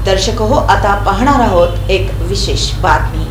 दर्शक हो, आता पाहणार आहोत एक विशेष बातमी।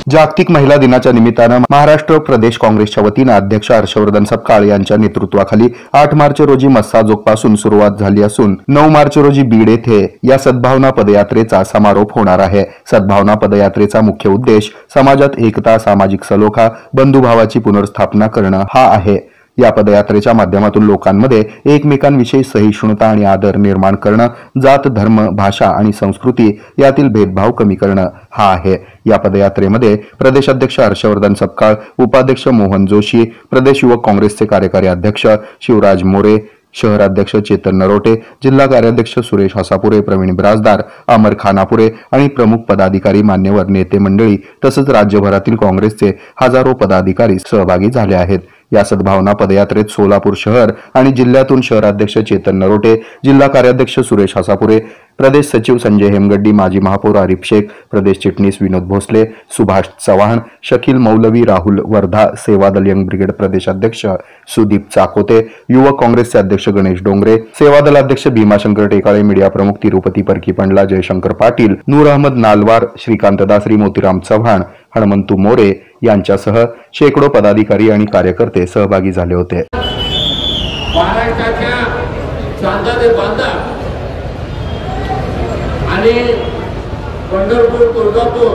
जागतिक महिला दिनाच्या निमित्तानं महाराष्ट्र प्रदेश काँग्रेसच्या वतीनं अध्यक्ष हर्षवर्धन सपकाळ यांच्या नेतृत्वाखाली 8 मार्च रोजी मस्साजोगपासून सुरुवात झाली असून 9 मार्च रोजी बीड येथे या सद्भावना पदयात्रेचा समारोप होणार आहे। सद्भावना पदयात्रेचा मुख्य उद्देश समाजात एकता, सामाजिक सलोखा, बंधुभावाची पुनर्स्थापना करणं हा आहे। या पदयात्रेच्या माध्यमातून लोकांमध्ये एकमेकांविषयी सहिष्णुता आणि आदर निर्माण करणं, जात, धर्म, भाषा आणि संस्कृती यातील भेदभाव कमी करणं हा आहे। या पदयात्रेमध्ये प्रदेशाध्यक्ष हर्षवर्धन सपकाळ, उपाध्यक्ष मोहन जोशी, प्रदेश युवक काँग्रेसचे कार्यकारी अध्यक्ष शिवराज मोरे, शहराध्यक्ष चेतन नरोटे, जिल्हा कार्याध्यक्ष सुरेश हसापुरे, प्रवीण बिराजदार, अमर खानापुरे आणि प्रमुख पदाधिकारी, मान्यवर नेते मंडळी तसंच राज्यभरातील काँग्रेसचे हजारो पदाधिकारी सहभागी झाले आहेत। या सद्भावना पदयात्रेत सोलापूर शहर आणि जिल्ह्यातून शहराध्यक्ष चेतन नरोटे, जिल्हा कार्याध्यक्ष सुरेश हसापुरे, प्रदेश सचिव संजय हेमगड्डी, माजी महापौर आरिफ शेख, प्रदेश चिटणीस विनोद भोसले, सुभाष चव्हाण, शकील मौलवी, राहुल वर्धा, सेवादल यंग ब्रिगेड प्रदेशाध्यक्ष सुदीप चाकोते, युवक काँग्रेसचे अध्यक्ष गणेश डोंगरे, सेवादल अध्यक्ष भीमाशंकर टेकाळे, मीडिया प्रमुख तिरुपती परकी पंडला, जयशंकर पाटील, नूर अहमद नालवार, श्रीकांत दासरी, मोतीराम चव्हाण, हनुमंतू मोरे यांच्यासह शेकडो पदाधिकारी आणि कार्यकर्ते सहभागी झाले होते। महाराष्ट्राच्या चांदा ते बांदा आणि पंढरपूर, तुळजापूर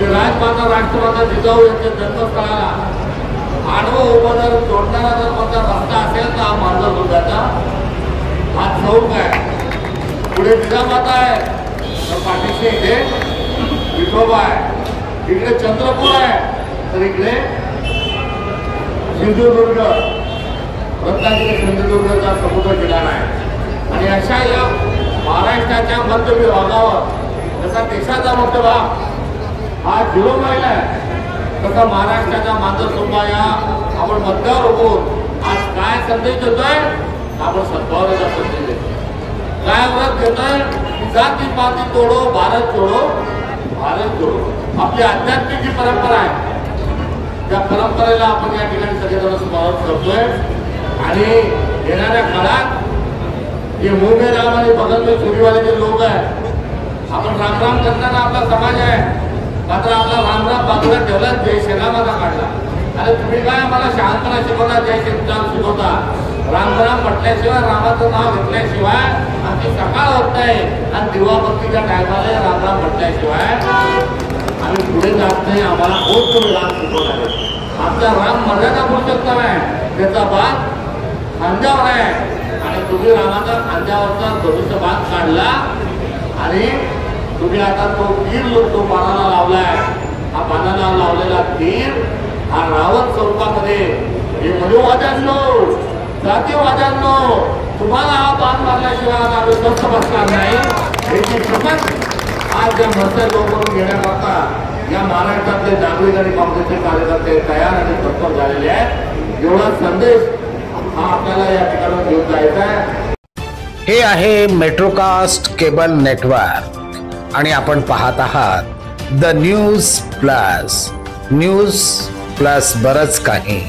राजमाता राष्ट्रमाता जिजाऊ यांच्या जन्मस्थळाला आडवं उभं जर जोडणारा जर कोणता रस्ता असेल तर हा मांजरसुंगाचा हा चौक आहे। पुढे जिजामाता आहे तर पाठीशी इथे विठोबा आहे, इकडे चंद्रपूर आहे तर इकडे सिंधुदुर्ग, रत्नागिरी सिंधुदुर्गचा समुद्र किनारा आहे। आणि अशा या महाराष्ट्राच्या मध्य विभागावर जसा देशाचा मध्य भाग हा 0 मैल आहे, तसा महाराष्ट्राच्या मांजरसुंबा या आपण मध्यावर उभून आज काय संदेश देतोय? आपण सद्भावनेचा संदेश देतोय। काय व्रत घेतोय? जाती पाती तोडो, भारत जोडो, भारत जोडो। आपली आध्यात्मिक जी परंपरा आहे त्या परंपरेला आपण या ठिकाणी सगळेजण स्मरण करतोय। आणि येणाऱ्या काळात जे मुंबई राम आणि बगल में चोरीवाले जे लोक आहेत, आपण रामराम करणारा आपला समाज आहे, मात्र आपला रामराम बाजूला ठेवला, जय श्रीरामाचा काढला। अरे तुम्ही काय आम्हाला शहाणपणा शिकवता, जय श्रीराम शिकवता? रामराम म्हटल्याशिवाय, रामाचं नाव घेतल्याशिवाय आमची सकाळ होत नाही आणि दिवाबत्तीच्या टायमाला रामराम म्हटल्याशिवाय आम्ही पुढे जात नाही। आम्हाला बहुत तुम्ही राम शिकवणार आहे। आमचा राम मर्यादा पुरुषोत्तम आहे, त्याचा बाण खांद्यावर आहे आणि तुम्ही रामाचा खांद्यावरचा धनुष्यबाण काढला आणि तुम्ही आता तो तीर तो बाणाला लावलाय। हा बाणाला लावलेला तीर हा रावण स्वरूपामध्ये हे मनुवाद्यांनो, जातीवाद्यांनो, तुम्हाला हा बाण मारल्याशिवाय आम्ही स्वस्थ बसणार नाही याची शपथ आज या मत्स्य लोक घेण्याकरता या महाराष्ट्रातले नागरिक आणि काँग्रेसचे कार्यकर्ते तयार आणि तत्पर झालेले आहेत। एवढा संदेश हा आपल्याला या ठिकाणी घेऊन जायचा आहे। हे आहे मेट्रोकास्ट केबल नेटवर्क आणि आपण पाहत आहात द न्यूज प्लस बरच काही।